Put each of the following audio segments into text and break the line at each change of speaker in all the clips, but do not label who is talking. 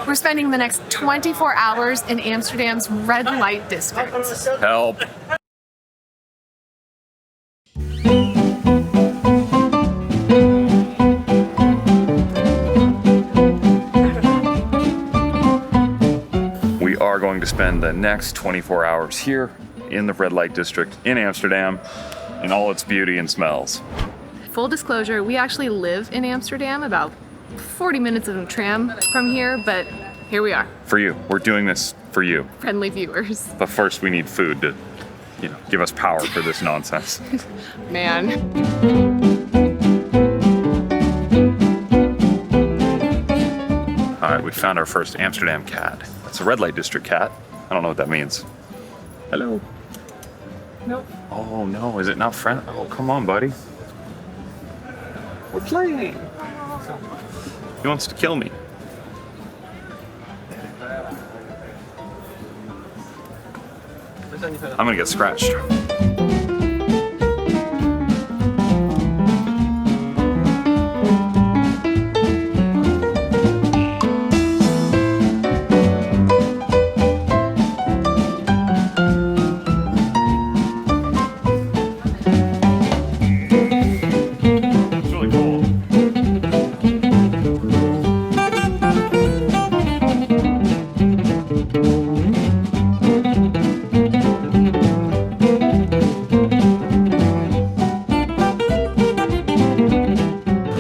We're spending the next 24 hours in Amsterdam's red light district.
Help. We are going to spend the next 24 hours here in the red light district in Amsterdam in all its beauty and smells.
Full disclosure, we actually live in Amsterdam, about 40 minutes of a tram from here, but here we are.
For you. We're doing this for you.
Friendly viewers.
But first we need food to, give us power for this nonsense.
Man.
All right, we found our first Amsterdam cat. That's a red light district cat. I don't know what that means. Hello.
Nope.
Oh no, is it not friendly? Oh, come on, buddy. We're playing. He wants to kill me. I'm gonna get scratched.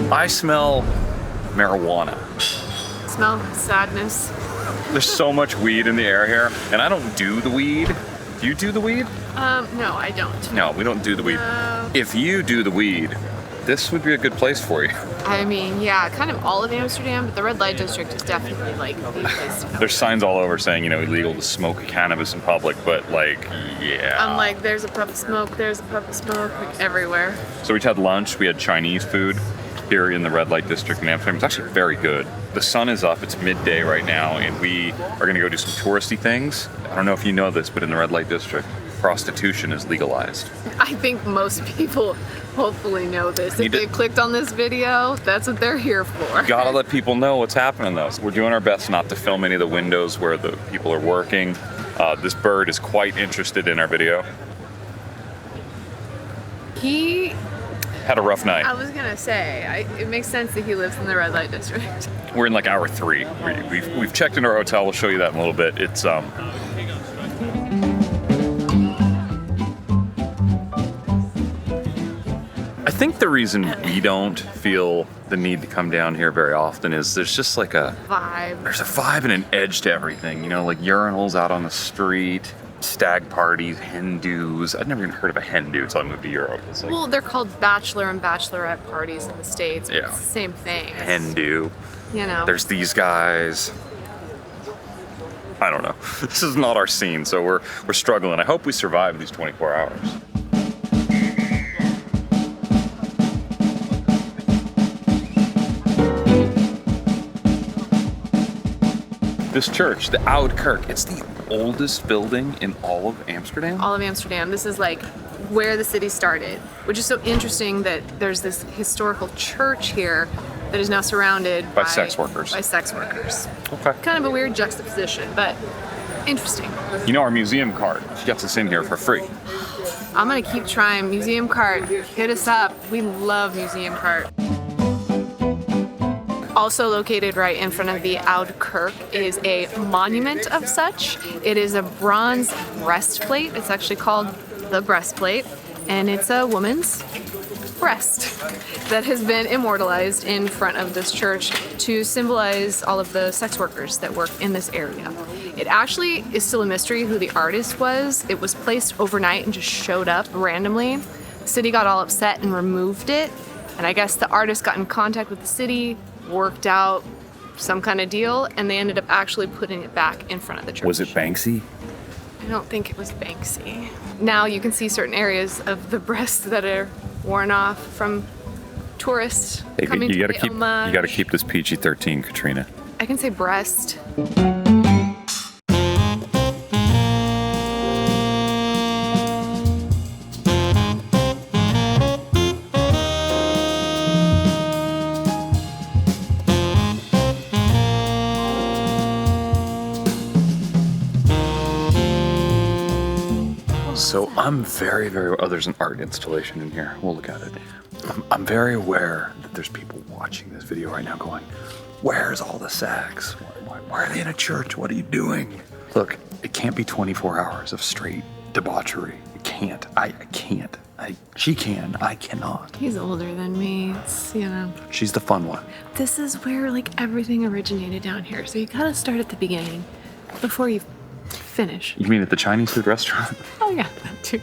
I smell marijuana.
Smell sadness.
There's so much weed in the air here, and I don't do the weed. Do you do the weed?
No, I don't.
No, we don't do the weed.
No.
If you do the weed, this would be a good place for you.
I mean, yeah, kind of all of Amsterdam, but the red light district is definitely like the place to go.
There's signs all over saying, illegal to smoke cannabis in public, but yeah.
I'm like, there's a puff of smoke, there's a puff of smoke, like everywhere.
So we had lunch, we had Chinese food here in the red light district in Amsterdam. It's actually very good. The sun is up, it's midday right now, and we are gonna go do some touristy things. I don't know if you know this, but in the red light district, prostitution is legalized.
I think most people hopefully know this. If they've clicked on this video, that's what they're here for.
Gotta let people know what's happening though. We're doing our best not to film any of the windows where the people are working. This bird is quite interested in our video.
He
had a rough night.
I was gonna say, it makes sense that he lives in the red light district.
We're in like hour 3. We've checked into our hotel. We'll show you that in a little bit. It's I think the reason we don't feel the need to come down here very often is there's just like a
vibe.
There's a vibe and an edge to everything. Like urinals out on the street, stag parties, hen do's. I'd never even heard of a hen do until I moved to Europe. It's like,
well, they're called bachelor and bachelorette parties in the States.
Yeah.
It's the same thing.
Hen do. There's these guys. I don't know. This is not our scene, so we're struggling. I hope we survive these 24 hours. This church, the Oude Kerk, it's the oldest building in all of Amsterdam.
All of Amsterdam. This is like where the city started, which is so interesting that there's this historical church here that is now surrounded
by sex workers.
By sex workers.
Okay.
Kind of a weird juxtaposition, but interesting.
Our museum card gets us in here for free.
I'm gonna keep trying. Museum card, hit us up. We love museum card. Also located right in front of the Oude Kerk is a monument of such. It is a bronze breastplate. It's actually called the breastplate, and it's a woman's breast that has been immortalized in front of this church to symbolize all of the sex workers that work in this area. It actually is still a mystery who the artist was. It was placed overnight and just showed up randomly. The city got all upset and removed it, and I guess the artist got in contact with the city, worked out some kind of deal, and they ended up actually putting it back in front of the church.
Was it Banksy?
I don't think it was Banksy. Now you can see certain areas of the breasts that are worn off from tourists coming to pay homage.
You gotta keep this PG-13, Katrina.
I can say breast.
So I'm very, oh, there's an art installation in here. We'll look at it. I'm very aware that there's people watching this video right now going, where's all the sex? Why are they in a church? What are you doing? Look, it can't be 24 hours of straight debauchery. It can't. I can't. She can. I cannot.
He's older than me. It's, you know.
She's the fun one.
This is where like everything originated down here. So you gotta start at the beginning before you finish.
You mean at the Chinese food restaurant?
Oh yeah, that too.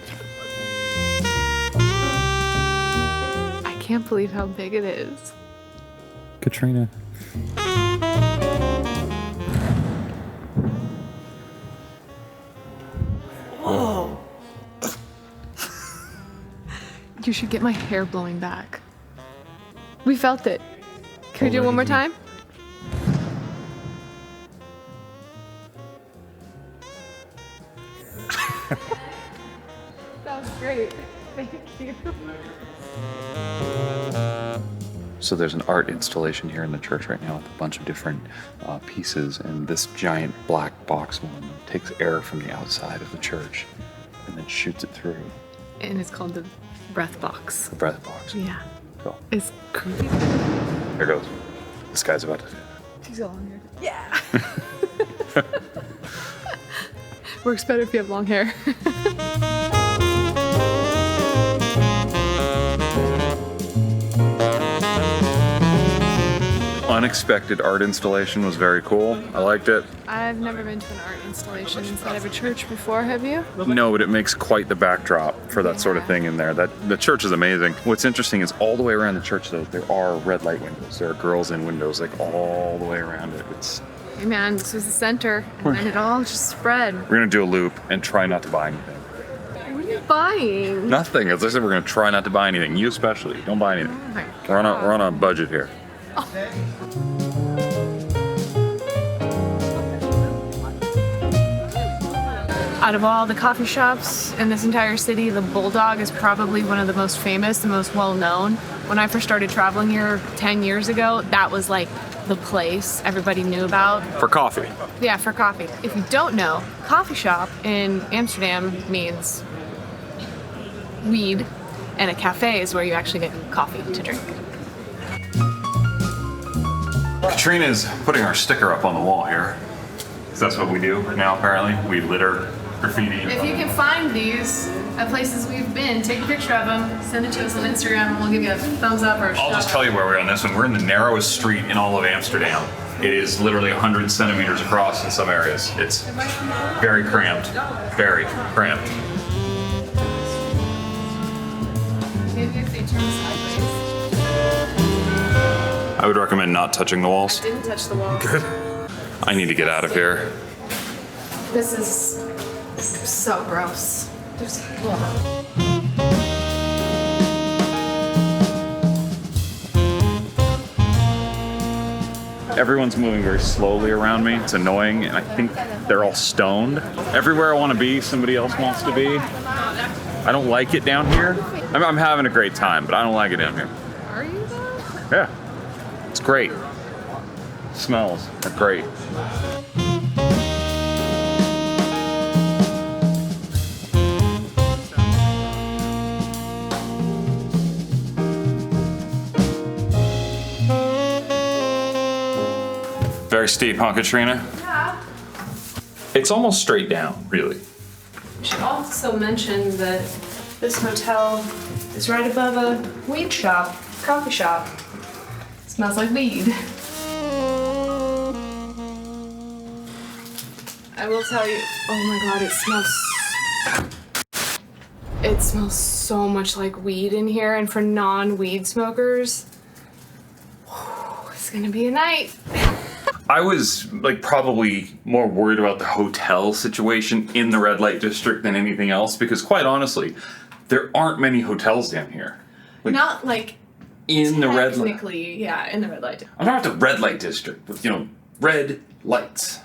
I can't believe how big it is.
Katrina.
Whoa. You should get my hair blowing back. We felt it. Can we do it one more time? That was great. Thank you.
So there's an art installation here in the church right now with a bunch of different pieces, and this giant black box one takes air from the outside of the church and then shoots it through.
And it's called the breath box.
The breath box.
Yeah.
Cool.
It's creepy.
Here goes. This guy's about to do it.
She's got long hair. Yeah. Works better if you have long hair.
Unexpected art installation was very cool. I liked it.
I've never been to an art installation inside of a church before, have you?
No, but it makes quite the backdrop for that sort of thing in there. The church is amazing. What's interesting is all the way around the church, though, there are red light windows. There are girls in windows, like all the way around it.
Hey man, this was the center, and then it all just spread.
We're gonna do a loop and try not to buy anything.
What are you buying?
Nothing. As I said, we're gonna try not to buy anything. You especially. Don't buy anything.
Oh my
We're on a budget here.
Out of all the coffee shops in this entire city, the Bulldog is probably one of the most famous, the most well-known. When I first started traveling here 10 years ago, that was like the place everybody knew about.
For coffee.
Yeah, for coffee. If you don't know, coffee shop in Amsterdam means weed, and a cafe is where you actually get coffee to drink.
Katrina's putting our sticker up on the wall here. That's what we do now, apparently. We litter graffiti.
If you can find these at places we've been, take a picture of them, send it to us on Instagram, and we'll give you a thumbs up or a
I'll just
shove.
tell you where we're on this one. We're in the narrowest street in all of Amsterdam. It is literally 100 centimeters across in some areas. It's very cramped. Very cramped.
Maybe if they turn sideways.
I would recommend not touching the walls.
Didn't touch the walls.
Good. I need to get out of here.
This is so gross. There's,
Everyone's moving very slowly around me. It's annoying, and I think they're all stoned. Everywhere I want to be, somebody else wants to be. I don't like it down here. I'm having a great time, but I don't like it down here.
Are you though?
Yeah, it's great. Smells are great. Very steep, huh, Katrina?
Yeah.
It's almost straight down, really.
We should also mention that this hotel is right above a weed shop, coffee shop. It smells like weed. I will tell you, oh my god, it smells so much like weed in here, and for non-weed smokers, it's gonna be a night.
I was like probably more worried about the hotel situation in the red light district than anything else, because quite honestly, there aren't many hotels down here. Like,
Not like
in the red light.
technically, yeah, in the red light.
I'm not at the red light district, but red lights.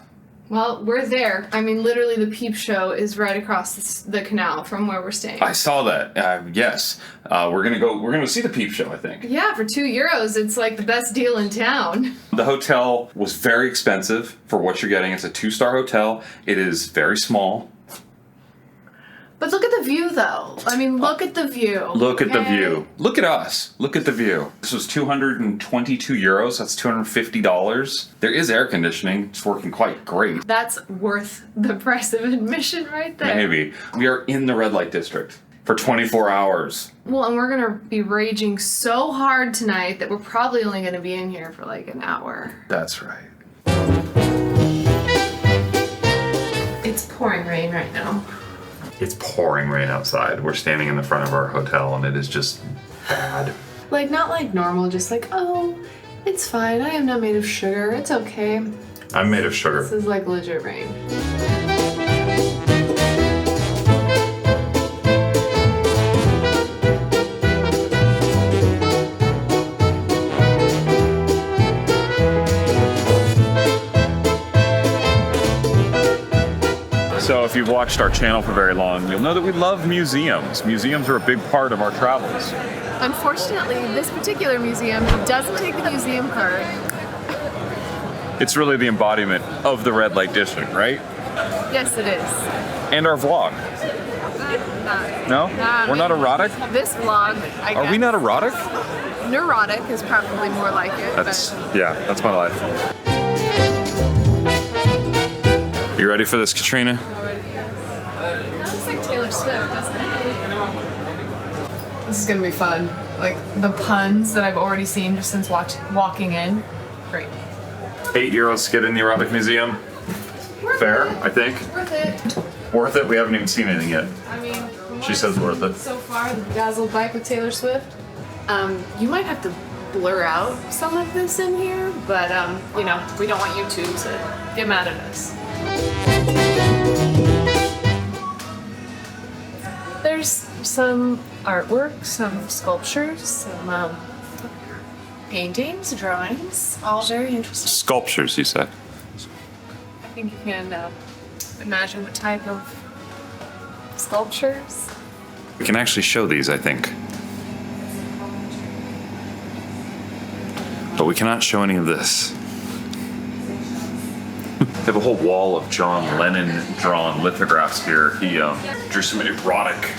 Well, we're there. I mean, literally, the Peep Show is right across the canal from where we're staying.
I saw that. Yes, we're gonna see the Peep Show, I think.
Yeah, for €2, it's like the best deal in town.
The hotel was very expensive for what you're getting. It's a 2-star hotel. It is very small.
But look at the view, though. I mean, look at the view.
Look at the view. Look at us. Look at the view. This was 222 euros. That's $250. There is air conditioning. It's working quite great.
That's worth the price of admission right there.
Maybe. We are in the red light district for 24 hours.
Well, and we're gonna be raging so hard tonight that we're probably only gonna be in here for like an hour.
That's right.
It's pouring rain right now.
It's pouring rain outside. We're standing in the front of our hotel and it is just bad.
Like, not like normal, just like, oh, it's fine. I am not made of sugar. It's okay.
I'm made of sugar.
This is like legit rain.
So if you've watched our channel for very long, you'll know that we love museums. Museums are a big part of our travels.
Unfortunately, this particular museum doesn't take the museum card.
It's really the embodiment of the red light district, right?
Yes, it is.
And our vlog. No? We're not erotic?
This vlog, I guess.
Are we not erotic?
Neurotic is probably more like it.
That's my life. You ready for this, Katrina?
It looks like Taylor Swift, doesn't it? This is gonna be fun. Like the puns that I've already seen just since walking in. Great.
€8 to get in the Erotic Museum. Fair, I think.
Worth it.
Worth it? We haven't even seen anything yet.
I mean,
She says worth it.
so far, the Dazzled Bike with Taylor Swift. You might have to blur out some of this in here, but you know, we don't want YouTube to get mad at us. There's some artwork, some sculptures, some paintings, drawings, all very interesting.
Sculptures, you said.
I think you can imagine what type of sculptures.
We can actually show these, I think. But we cannot show any of this. They have a whole wall of John Lennon drawn lithographs here. He drew some erotic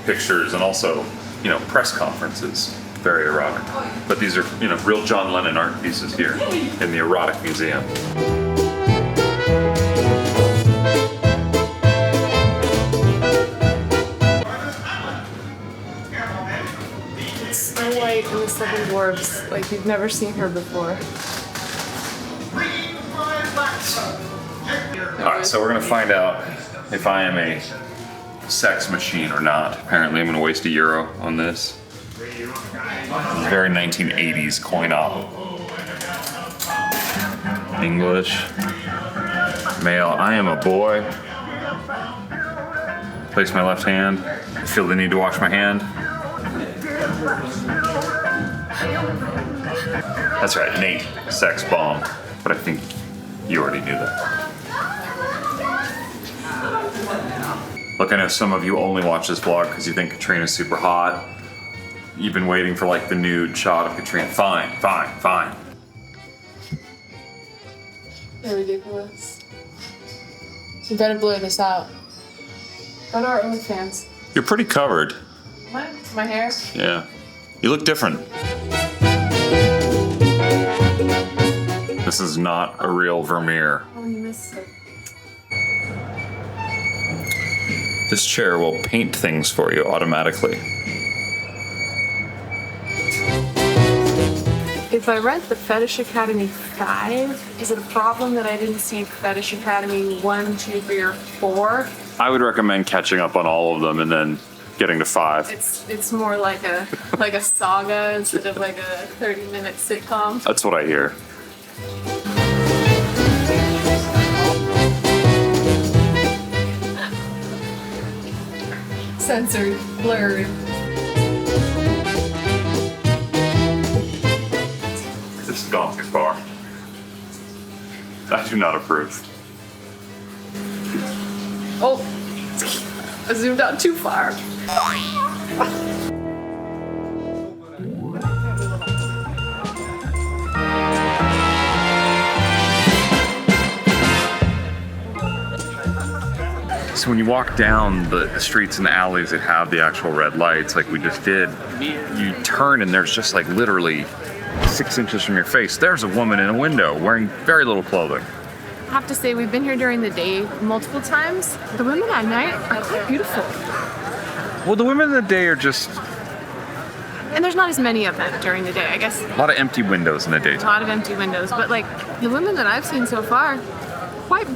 pictures and also, you know, press conferences. Very erotic. But these are, you know, real John Lennon art pieces here in the Erotic Museum.
It's Snow White and the Seven Dwarfs, like you've never seen her before.
Alright, so we're gonna find out if I am a sex machine or not. Apparently I'm gonna waste €1 on this. Very 1980s coin op. English. Male, I am a boy. Place my left hand. I feel the need to wash my hand. That's right, Nate, sex bomb. But I think you already knew that. Look, I know some of you only watch this vlog because you think Katrina's super hot. You've been waiting for like the nude shot of Katrina. Fine.
They're ridiculous. You better blur this out. Go to our OnlyFans.
You're pretty covered.
My hair?
Yeah. You look different. This is not a real Vermeer.
Oh, you missed it.
This chair will paint things for you automatically.
If I read the Fetish Academy 5, is it a problem that I didn't see Fetish Academy 1, 2, 3, or 4?
I would recommend catching up on all of them and then getting to 5.
It's more like a saga instead of like a 30-minute sitcom.
That's what I hear.
Censored, blurred.
This has gone too far. I do not approve.
Oh, I zoomed out too far.
So when you walk down the streets and the alleys that have the actual red lights, like we just did, you turn and there's just like literally 6 inches from your face, there's a woman in a window wearing very little clothing.
I have to say, we've been here during the day multiple times. The women at night are quite beautiful.
Well, the women in the day are just...
And there's not as many of them during the day, I guess.
A lot of empty windows in the
A
daytime.
lot of empty windows, but like the women that I've seen so far, quite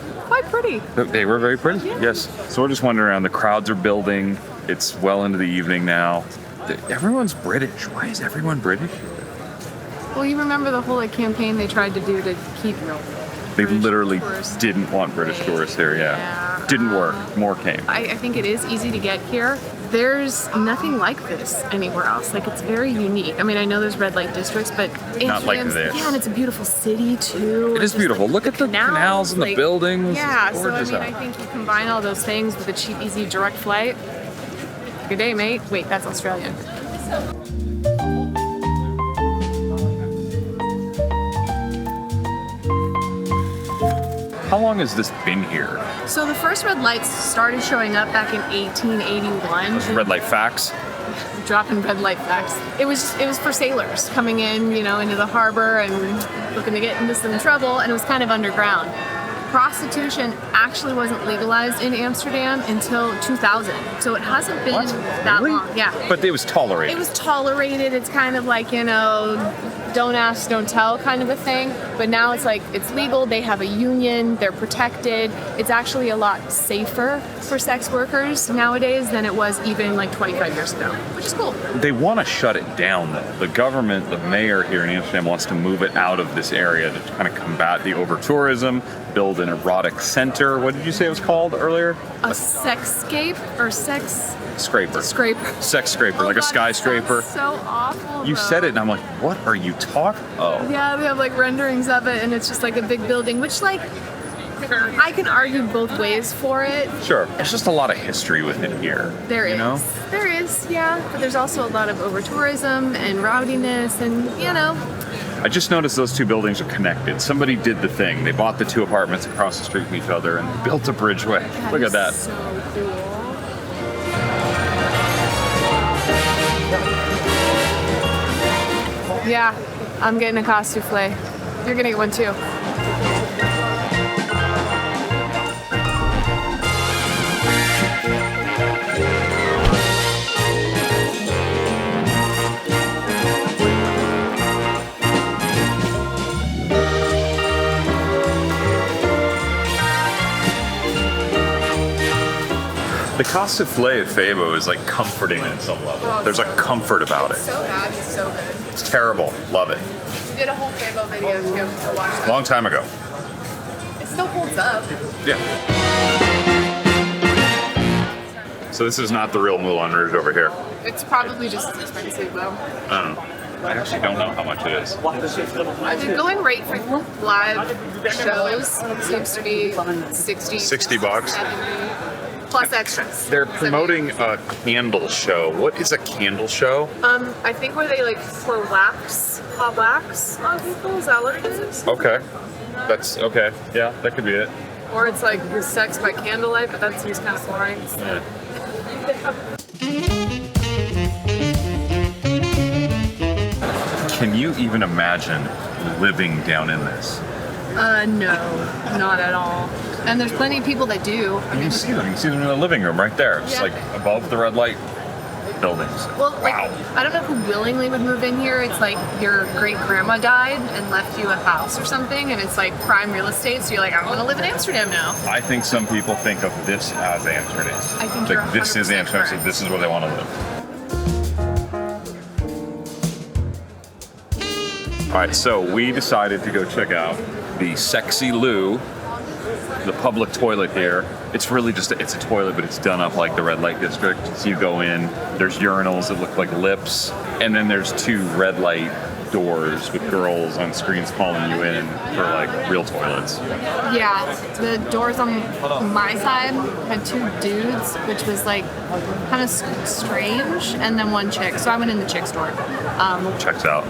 pretty.
They were very pretty, yes. So we're just wandering around. The crowds are building. It's well into the evening now. Everyone's British. Why is everyone British?
Well, you remember the whole like campaign they tried to do to keep
They
British
literally
tourists.
didn't want British tourists here, yeah. Didn't work. More came.
I think it is easy to get here. There's nothing like this anywhere else. Like, it's very unique. I mean, I know there's red light districts, but
Not like
Amsterdam's-
this.
Yeah, and it's a beautiful city too.
It is beautiful. Look at the canals and the buildings.
Yeah,
It's
so I
gorgeous
mean,
out.
I think you combine all those things with a cheap, easy, direct flight. Good day, mate. Wait, that's Australian.
How long has this been here?
So the first red lights started showing up back in 1881.
Red light facts?
Dropping red light facts. It was for sailors coming in, into the harbor and looking to get into some trouble, and it was kind of underground. Prostitution actually wasn't legalized in Amsterdam until 2000, so it hasn't been that
Really?
long. Yeah.
But it was tolerated.
It was tolerated. It's kind of like, don't ask, don't tell kind of a thing. But now it's like, it's legal. They have a union. They're protected. It's actually a lot safer for sex workers nowadays than it was even like 25 years ago, which is cool.
They want to shut it down, though. The government, the mayor here in Amsterdam wants to move it out of this area to kind of combat the over-tourism, build an erotic center. What did you say it was called earlier?
A sexscape or sex
Scraper.
scraper.
Sex scraper, like a
God,
skyscraper.
that sounds so awful.
You
though.
said it, and I'm like, what are you talking? Oh.
Yeah, they have like renderings of it, and it's just like a big building, which like I can argue both ways for it.
Sure. There's just a lot of history with it here.
There is.
You know?
There is, yeah. But there's also a lot of over tourism and rowdiness, and
I just noticed those two buildings are connected. Somebody did the thing. They bought the two apartments across the street from each other and built a bridgeway. Look at that.
So cool. Yeah, I'm getting a kaassoufflé. You're gonna get one too.
The kaassoufflé at FEBO is like comforting at some level. There's a comfort about it.
So bad, it's so good.
It's terrible. Love it.
We did a whole FEBO video too, so watch that.
Long time ago.
It still holds up.
Yeah. So this is not the real Moulin Rouge over here.
It's probably just as expensive though.
I actually don't know how much it is.
The going rate for live shows seems to be 60.
60 bucks.
70, plus extras.
They're promoting a candle show. What is a candle show?
I think where they like pour hot wax on people. Is that what it is?
Okay. That's okay. Yeah, that could be it.
Or it's like sex by candlelight, but that seems kind of boring.
Yeah. Can you even imagine living down in this?
No, not at all. And there's plenty of people that do.
You can see them. You can see them in the living room right there. It's
Yeah.
like above the red light buildings.
Well, like,
Wow.
I don't know who willingly would move in here. It's like your great grandma died and left you a house or something, and it's like prime real estate. So you're like, I'm going to live in Amsterdam now.
I think some people think of this as Amsterdam.
I think
like
you're
this is
100%
Amsterdam. So
correct.
this is where they want to live. All right, so we decided to go check out the Sexy Loo, the public toilet here. It's really just it's a toilet, but it's done up like the red light district. So you go in, there's urinals that look like lips, and then there's two red light doors with girls on screens calling you in for like real toilets.
Yeah, the doors on my side had two dudes, which was like kind of strange, and then one chick. So I went in the chick's door.
Checks out.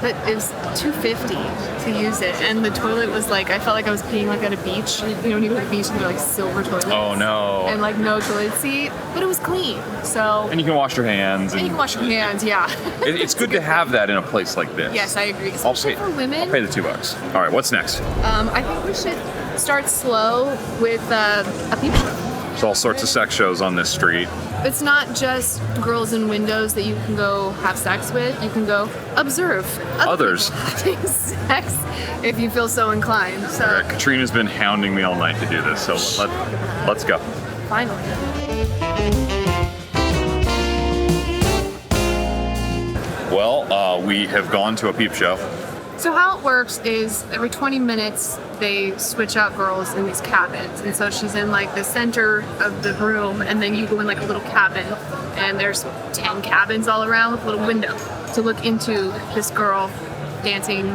but it was $250 to use it, and the toilet was like, I felt like I was peeing like at a beach. You know, when you go to the beach and they're like silver toilets.
Oh no.
And like no toilet seat, but it was clean. So.
And you can wash your hands.
And you can wash your hands, yeah.
It's good to have that in a place like this.
Yes, I agree. Especially for women.
I'll pay the $2. All right, what's next?
I think we should start slow with a peep show.
There's all sorts of sex shows on this street.
It's not just girls in windows that you can go have sex with. You can go observe
others
having sex if you feel so inclined. So
right, Katrina's been hounding me all night to do this, so let's go.
Finally.
Well, we have gone to a peep show.
So how it works is every 20 minutes they switch out girls in these cabins, and so she's in like the center of the room, and then you go in like a little cabin, and there's 10 cabins all around with a little window to look into this girl dancing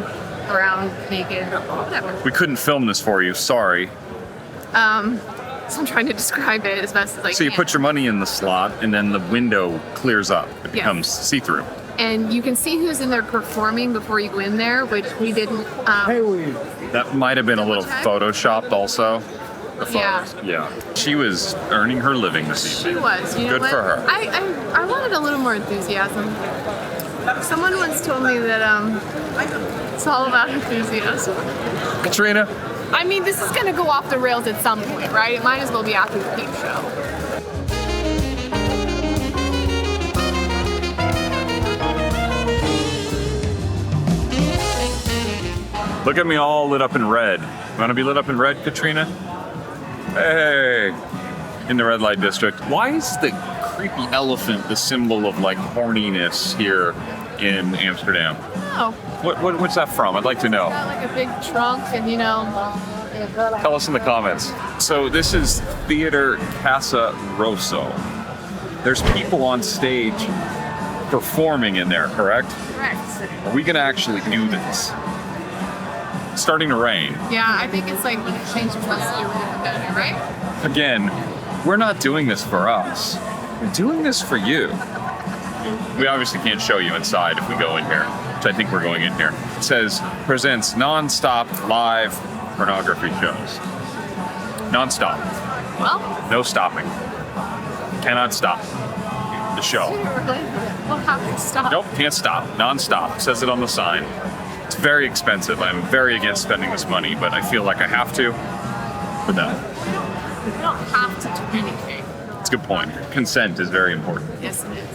around naked, whatever.
We couldn't film this for you, sorry.
So I'm trying to describe it as best as I can.
So you put your money in the slot, and then the window clears up. It becomes see-through.
And you can see who's in there performing before you go in there, which we didn't.
That might have been a little photoshopped also. Yeah. She was earning her living this evening.
She was. You know
Good
what?
for her.
I wanted a little more enthusiasm. Someone once told me that it's all about enthusiasm.
Katrina?
I mean, this is going to go off the rails at some point, right? It might as well be after the Peep Show.
Look at me all lit up in red. You want to be lit up in red, Katrina? Hey! In the red light district. Why is the creepy elephant the symbol of like horniness here in Amsterdam?
Oh.
What's that from? I'd like to know.
It's got like a big trunk and, you know.
Tell us in the comments. So this is Theater Casa Rosso. There's people on stage performing in there, correct?
Correct.
Are we going to actually do this? It's starting to rain.
Yeah, I think it's like when it changes once you're better, right?
Again, we're not doing this for us. We're doing this for you. We obviously can't show you inside if we go in here, which I think we're going in here. It says, presents non-stop live pornography shows. Non-stop.
Well.
No stopping. Cannot stop the show.
We'll have to stop.
Nope, can't stop. Non-stop. It says it on the sign. It's very expensive. I'm very against spending this money, but I feel like I have to for that.
We don't have to do anything.
It's a good point. Consent is very important.
Yes, it is.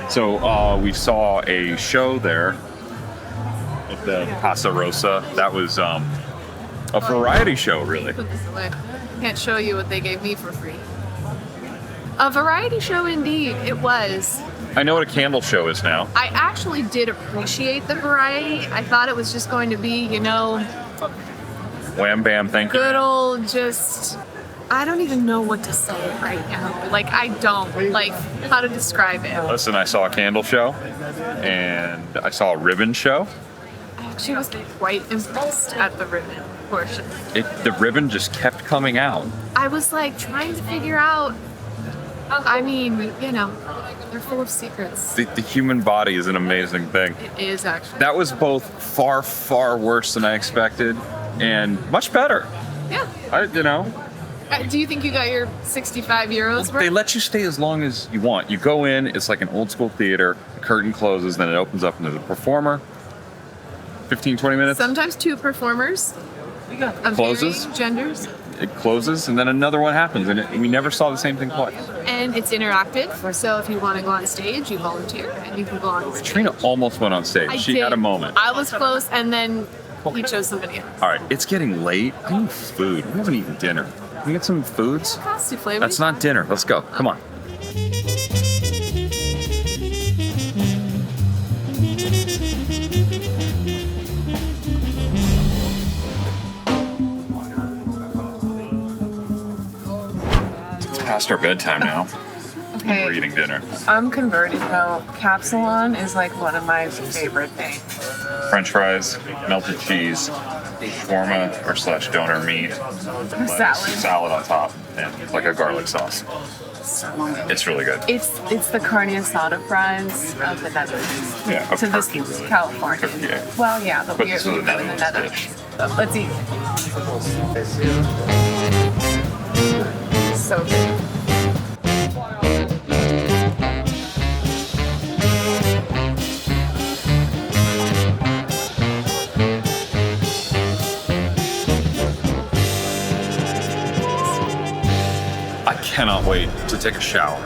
So we saw a show there at the Casa Rosa. That was a variety show, really.
Put this away. Can't show you what they gave me for free. A variety show indeed, it was.
I know what a candle show is now.
I actually did appreciate the variety. I thought it was just going to be, you know,
Wham bam, thank you.
good old just, I don't even know what to say right now. Like, I don't, like, how to describe it.
Listen, I saw a candle show, and I saw a ribbon show.
I actually was quite impressed at the ribbon portion.
The ribbon just kept coming out.
I was like trying to figure out, I mean, you know, they're full of secrets.
The human body is an amazing thing.
It is actually.
That was both far, far worse than I expected, and much better.
Yeah. Do you think you got your 65 euros worth?
They let you stay as long as you want. You go in, it's like an old school theater, the curtain closes, then it opens up and there's a performer. 15, 20 minutes.
Sometimes two performers. Of
Closes.
varying genders.
It closes and then another one happens, and we never saw the same thing twice.
And it's interactive, so if you want to go on stage, you volunteer and you can go on stage.
Katrina almost went on stage. She had a moment.
I was close, and then he chose somebody else.
All right, it's getting late. I need food. We haven't eaten dinner. Can we get some foods?
Kaassoufflé.
That's not dinner. Let's go. Come on. It's past our bedtime now.
Okay.
We're eating dinner.
I'm converted though. Kapsalon is like one of my favorite things.
French fries, melted cheese, shawarma or slash donor meat, salad on top, and like a garlic sauce. It's really good.
It's the carne asada fries of the Netherlands.
Yeah,
So this is California.
Yeah.
Well, yeah, but
This is a
we're in the Netherlands.
dish.
So let's eat. So good.
I cannot wait to take a shower.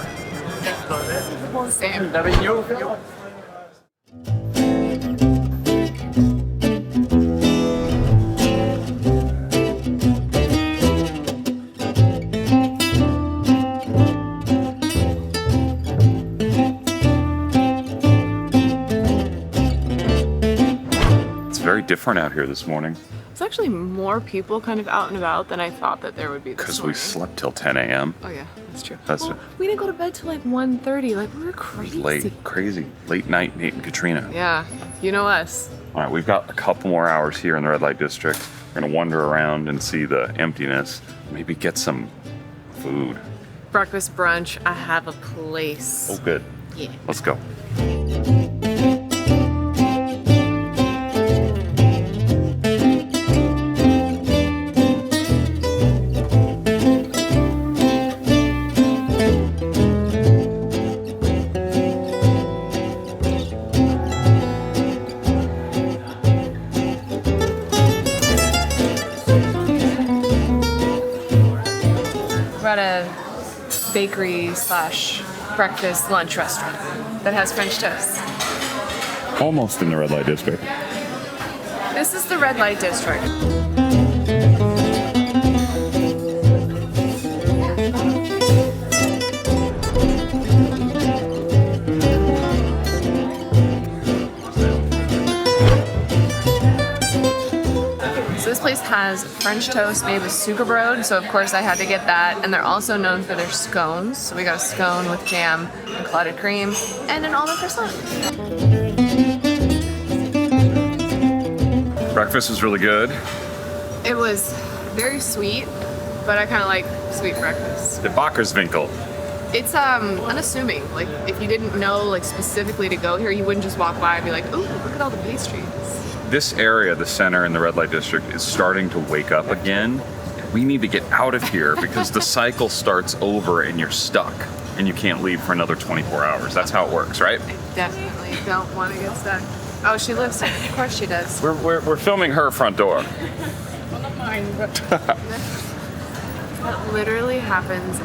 Same.
It's very different out here this morning
It's actually more people kind of out and about than I thought that there would be this
because we
morning.
slept till 10 a.m.
Oh yeah, that's true.
That's
We didn't go to bed till like 1:30. Like we were crazy.
late night Nate and Katrina.
Yeah, you know us.
All right, we've got a couple more hours here in the red light district. We're gonna wander around and see the emptiness. Maybe get some food.
Breakfast, brunch. I have a place.
Oh, good.
Yeah.
Let's go.
We're at a bakery slash breakfast lunch restaurant that has French toast.
Almost in the red light district.
This is the red light district. So this place has French toast made with sugarbrode, so of course I had to get that. And they're also known for their scones. So we got a scone with jam and clotted cream and an almond croissant.
Breakfast was really good.
It was very sweet, but I kind of like sweet breakfast.
The Bakkerswinkel.
It's unassuming. Like if you didn't know like specifically to go here, you wouldn't just walk by and be like, "Ooh, look at all the pastries."
This area, the center in the red light district, is starting to wake up again. We need to get out of here because the cycle starts over and you're stuck and you can't leave for another 24 hours. That's how it works, right?
I definitely don't want to get stuck. Oh, she lives here. Of course she does.
We're filming her front door.
That literally happens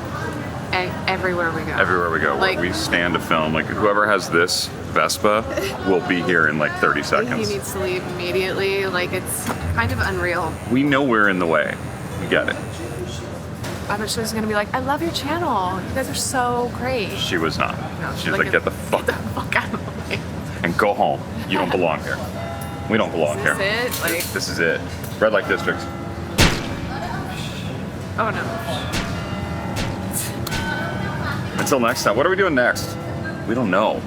everywhere we go.
Everywhere we go,
Like-
we stand to film. Like whoever has this Vespa will be here in like 30
He
seconds.
needs to leave immediately. Like it's kind of unreal.
We know we're in the way. We get it.
I bet she was gonna be like, "I love your channel. You guys are so great."
She was not.
No,
She's like, get the fuck
fuck out of the way.
and go home. You don't belong here. We don't belong
Is
here.
this it? Like,
This is it. Red light district.
oh no.
Until next time. What are we doing next? We don't know.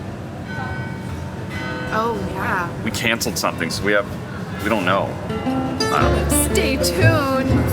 Oh yeah.
We canceled something, so we don't know. I don't know.
Stay tuned.